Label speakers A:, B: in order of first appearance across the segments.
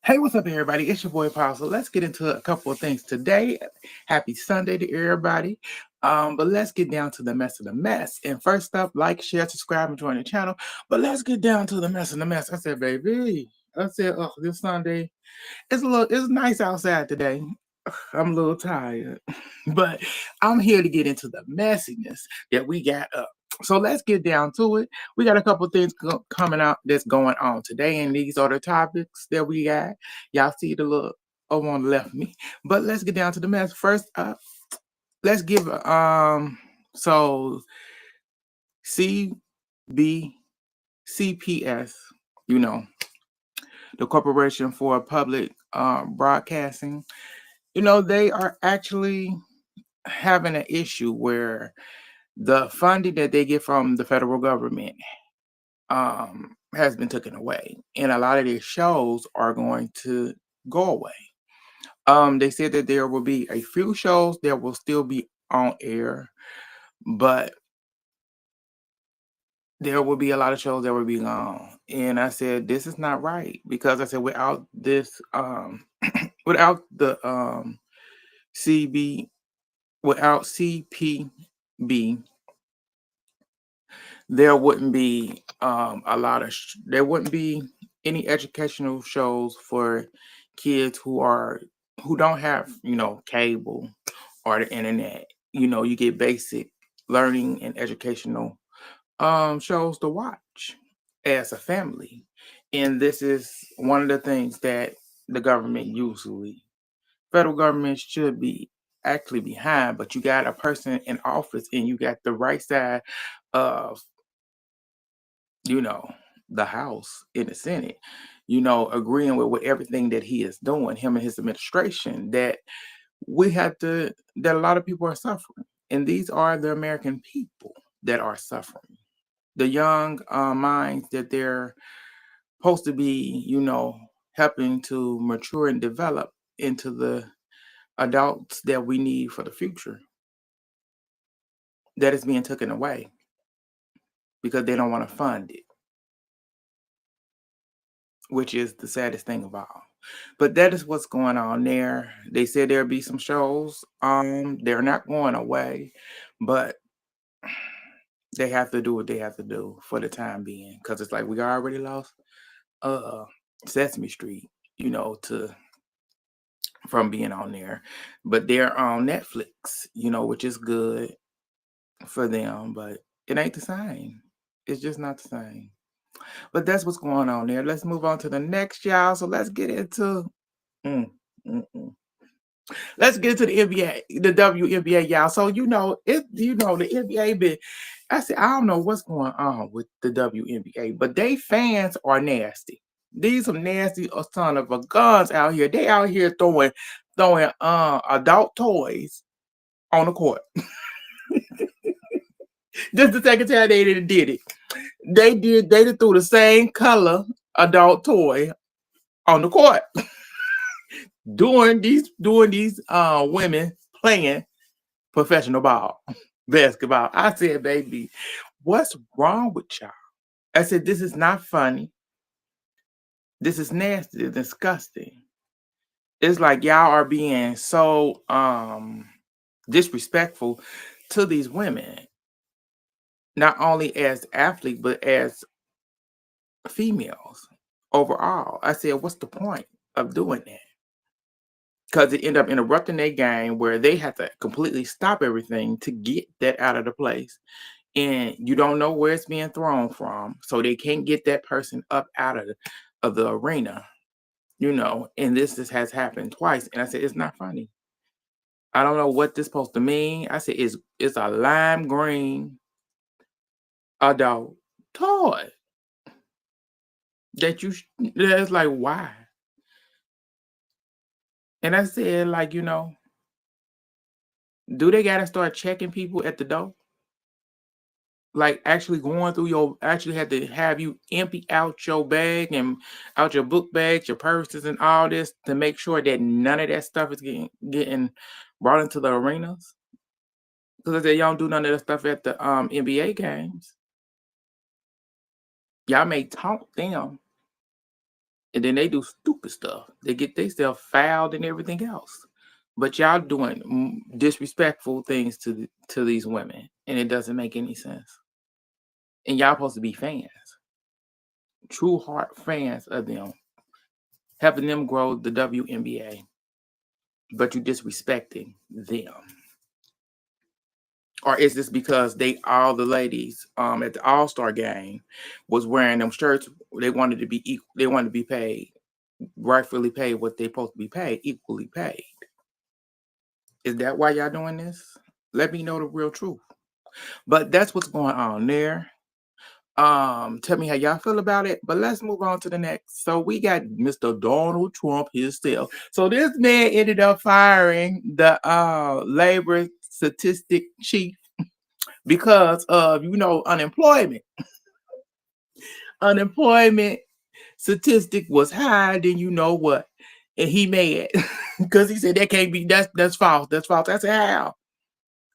A: Hey, what's up, everybody? It's your boy Paul. So let's get into a couple of things today. Happy Sunday to everybody. But let's get down to the mess of the mess. And first up, like, share, subscribe, and join the channel. But let's get down to the mess of the mess. I said, baby, oh, this Sunday, it's nice outside today. I'm a little tired, but I'm here to get into the messiness that we got up. So let's get down to it. We got a couple things coming out that's going on today, and these are the topics that we got. Y'all see the little over on the left of me, but let's get down to the mess. First up, let's give so CB CPS, you know, the Corporation for Public Broadcasting. They are actually having an issue where the funding that they get from the federal government has been taken away, and a lot of their shows are going to go away. They said that there will be a few shows that will still be on air, but there will be a lot of shows that will be gone. And I said, this is not right, because I said without this, without the CB, without CPB, there wouldn't be there wouldn't be any educational shows for kids who don't have cable or the internet. You get basic learning and educational shows to watch as a family, and this is one of the things that the government usually federal government should be actually behind. But you got a person in office, and you got the right side of you know, the House in the Senate, agreeing with everything that he is doing, him and his administration, that that a lot of people are suffering. And these are the American people that are suffering. The young minds that they're supposed to be, helping to mature and develop into the adults that we need for the future, that is being taken away because they don't want to fund it, which is the saddest thing of all. But that is what's going on there. They said there'll be some shows. They're not going away, but they have to do what they have to do for the time being, because it's like we already lost uh Sesame Street, to from being on there. But they're on Netflix, which is good for them, but it ain't the same. It's just not the same. But that's what's going on there. Let's move on to the next, y'all. So let's get into mm, mm, mm. Let's get to the NBA, the WNBA, y'all. So the NBA been. I said I don't know what's going on with the WNBA, but they fans are nasty. These some nasty son of a guns out here. They out here throwing adult toys on the court. Just the second time they did it. They threw the same color adult toy on the court doing these women playing professional basketball. I said, baby, what's wrong with y'all? I said, this is not funny. This is nasty, it's disgusting. It's like y'all are being so disrespectful to these women, not only as athletes, but as females overall. I said, what's the point of doing that? Because it ended up interrupting their game, where they had to completely stop everything to get that out of the place. And you don't know where it's being thrown from, so they can't get that person up out of the arena, and this has happened twice. And I said, it's not funny. I don't know what this supposed to mean. I said, it's a lime green adult toy that's like, why? And I said, like, do they gotta start checking people at the door? Like, actually going through actually had to have you empty out your bag and out your book bags, your purses, and all this, to make sure that none of that stuff is getting brought into the arenas. Because they don't do none of that stuff at the NBA games. Y'all may taunt them And then they do stupid stuff. They get themselves fouled and everything else. But y'all doing disrespectful things to these women, and it doesn't make any sense. And y'all supposed to be fans, true heart fans of them, helping them grow the WNBA. But you disrespecting them. Or is this because all the ladies at the All-Star game was wearing them shirts? They wanted to be equal, they wanted to be paid, rightfully paid what they're supposed to be paid, equally paid. Is that why y'all doing this? Let me know the real truth. But that's what's going on there. Tell me how y'all feel about it. But let's move on to the next. So we got Mr. Donald Trump himself. So this man ended up firing the labor statistic chief because of unemployment. Unemployment statistic was higher than you know what, and he mad because he said that can't be. That's false. That's false. I said how?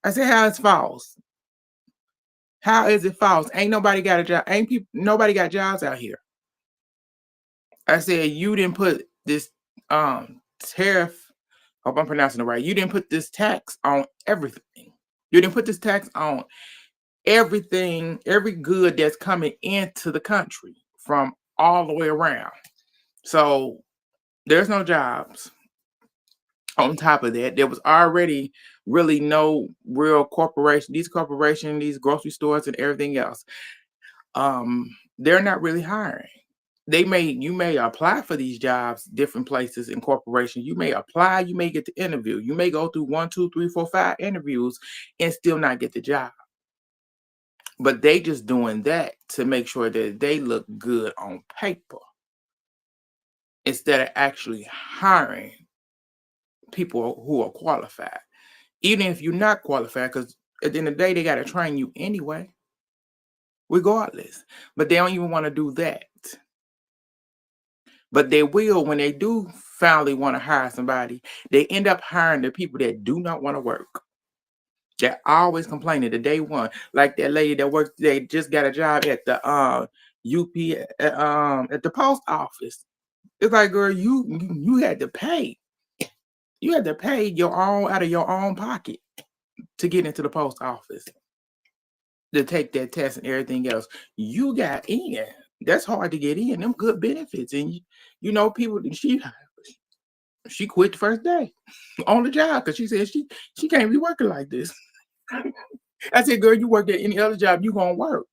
A: I said how it's false. How is it false? Ain't nobody got a job. Nobody got jobs out here. I said you didn't put this tariff. Hope I'm pronouncing it right. You didn't put this tax on everything. You didn't put this tax on everything, every good that's coming into the country from all the way around. So there's no jobs. On top of that, there was already really no real corporation. These corporations, these grocery stores, and everything else, they're not really hiring. You may apply for these jobs, different places and corporations. You may apply, you may get the interview. You may go through 1, 2, 3, 4, 5 interviews and still not get the job. But they just doing that to make sure that they look good on paper instead of actually hiring people who are qualified. Even if you're not qualified, because at the end of the day, they got to train you anyway, regardless. But they don't even want to do that. But they will, when they do finally want to hire somebody, they end up hiring the people that do not want to work. They're always complaining the day one. Like that lady that worked, they just got a job at the at the post office. It's like, girl, you had to pay. You had to pay your own out of your own pocket to get into the post office, to take that test and everything else. You got in. That's hard to get in. Them good benefits. And people, she quit the first day on the job because she said she can't be working like this. I said, girl, you work at any other job, you gonna work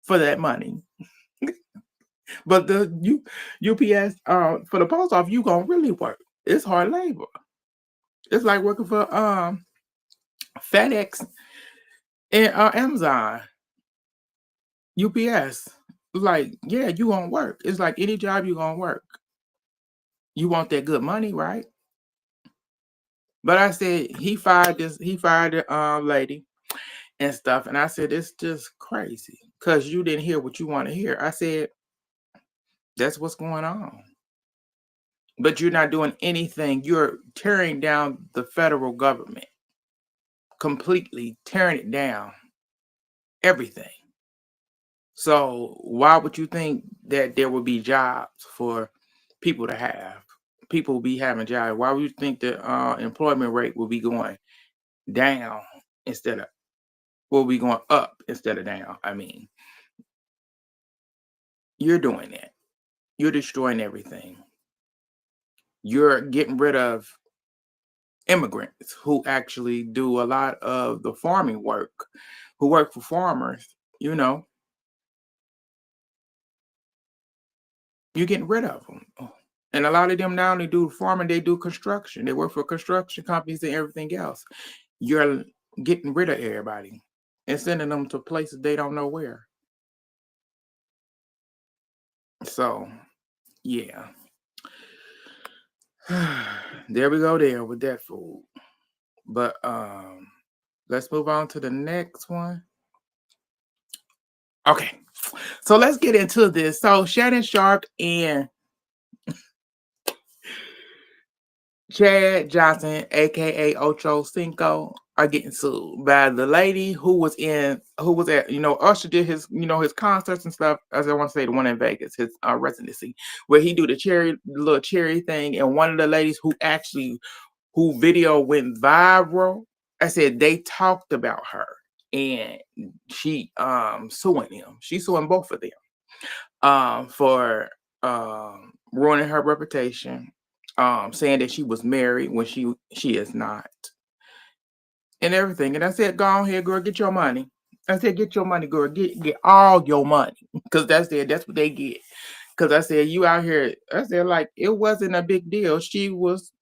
A: for that money. But the UPS for the post office, you gonna really work. It's hard labor. It's like working for FedEx and Amazon, UPS. Like, yeah, you gonna work. It's like any job you gonna work. You want that good money, right? But I said he fired the lady and stuff, and I said it's just crazy because you didn't hear what you want to hear. I said that's what's going on. But you're not doing anything. You're tearing down the federal government, completely tearing it down, everything. So why would you think that there would be jobs for people to have? People will be having jobs. Why would you think the employment rate will be going down will be going up instead of down? I mean, you're doing that. You're destroying everything. You're getting rid of immigrants who actually do a lot of the farming work, who work for farmers, You're getting rid of them. And a lot of them not only do farming, they do construction. They work for construction companies and everything else. You're getting rid of everybody and sending them to places they don't know where. So, yeah. There we go there with that food. But let's move on to the next one. Okay. So let's get into this. So Shannon Sharpe and Chad Johnson, aka Ocho Cinco, are getting sued by the lady who was at, Usher did his, his concerts and stuff, as I want to say, the one in Vegas, his residency, where he do the little cherry thing, and one of the ladies who video went viral, I said they talked about her, and she suing him. She's suing both of them for ruining her reputation, saying that she was married when she is not, and everything. And I said, go on here, girl, get your money. I said, get your money, girl, get all your money, because that's what they get. Because I said, you out here, I said, like, it wasn't a big deal. She was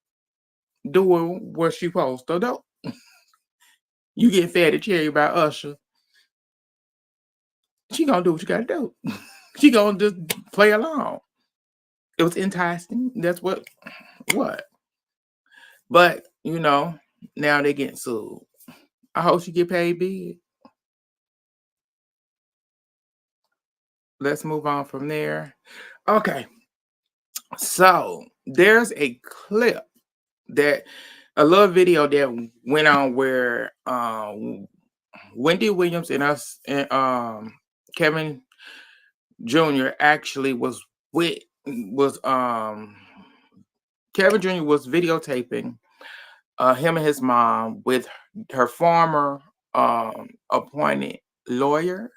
A: doing what she supposed to do. You get fed a cherry by Usher, she gonna do what you gotta do. She gonna just play along. It was enticing. That's what. But now they getting sued. I hope she get paid big. Let's move on from there. Okay. So there's a clip a little video that went on where Wendy Williams and Kevin Jr. actually Kevin Jr. was videotaping him and his mom with her former appointed lawyer.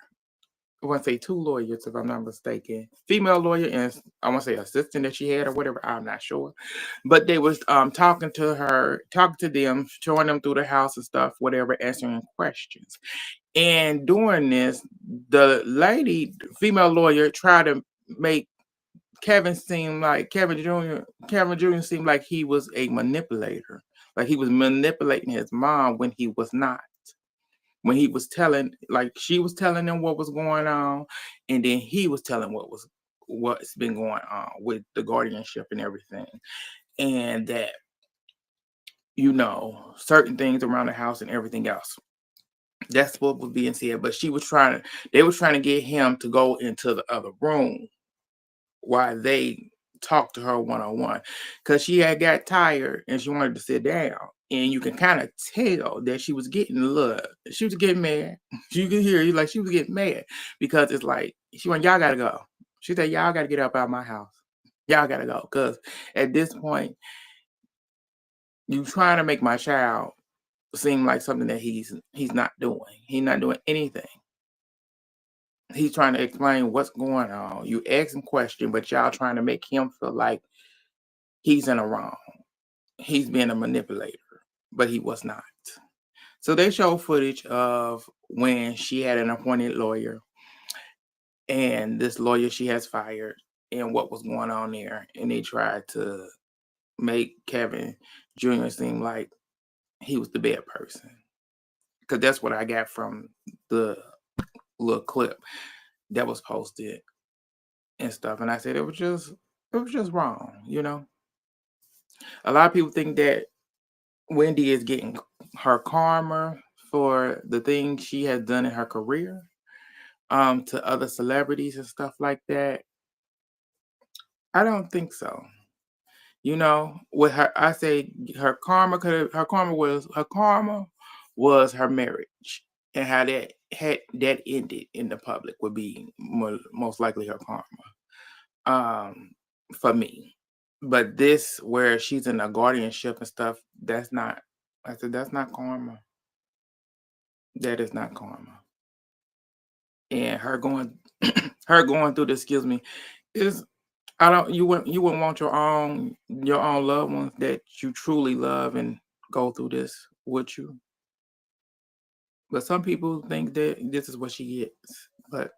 A: I want to say 2 lawyers, if I'm not mistaken. Female lawyer and I want to say assistant that she had or whatever. I'm not sure. But they was talking to them, showing them through the house and stuff, whatever, answering questions. And during this, the lady, female lawyer, tried to make Kevin Jr. seemed like he was a manipulator. Like he was manipulating his mom when he was not. When he was telling, like she was telling him what was going on, and then he was telling what's been going on with the guardianship and everything. And that, certain things around the house and everything else. That's what was being said. But they were trying to get him to go into the other room while they talked to her one-on-one, because she had got tired and she wanted to sit down, and you can kind of tell that she was getting mad. You could hear you, like she was getting mad, because it's like she went, y'all gotta go. She said, y'all gotta get up out of my house. Y'all gotta go, because at this point you trying to make my child seem like something that he's not doing. He's not doing anything. He's trying to explain what's going on. You ask him question, but y'all trying to make him feel like he's in the wrong. He's being a manipulator, but he was not. So they show footage of when she had an appointed lawyer, and this lawyer she has fired, and what was going on there. And they tried to make Kevin Jr. seem like he was the bad person, because that's what I got from the little clip that was posted and stuff. And I said it was just wrong. A lot of people think that Wendy is getting her karma for the things she has done in her career to other celebrities and stuff like that. I don't think so. With her, I say her karma was her marriage, and how that ended in the public would be most likely her karma, for me. But this, where she's in a guardianship and stuff, that's not. I said that's not karma. That is not karma. And her going through this, excuse me, is, you wouldn't want your own loved ones that you truly love and go through this, would you? But some people think that this is what she gets. But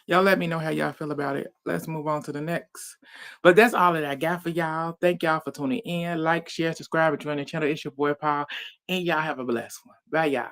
A: y'all let me know how y'all feel about it. Let's move on to the next. But that's all that I got for y'all. Thank y'all for tuning in. Like, share, subscribe, and join the channel. It's your boy Paul. And y'all have a blessed one. Bye, y'all.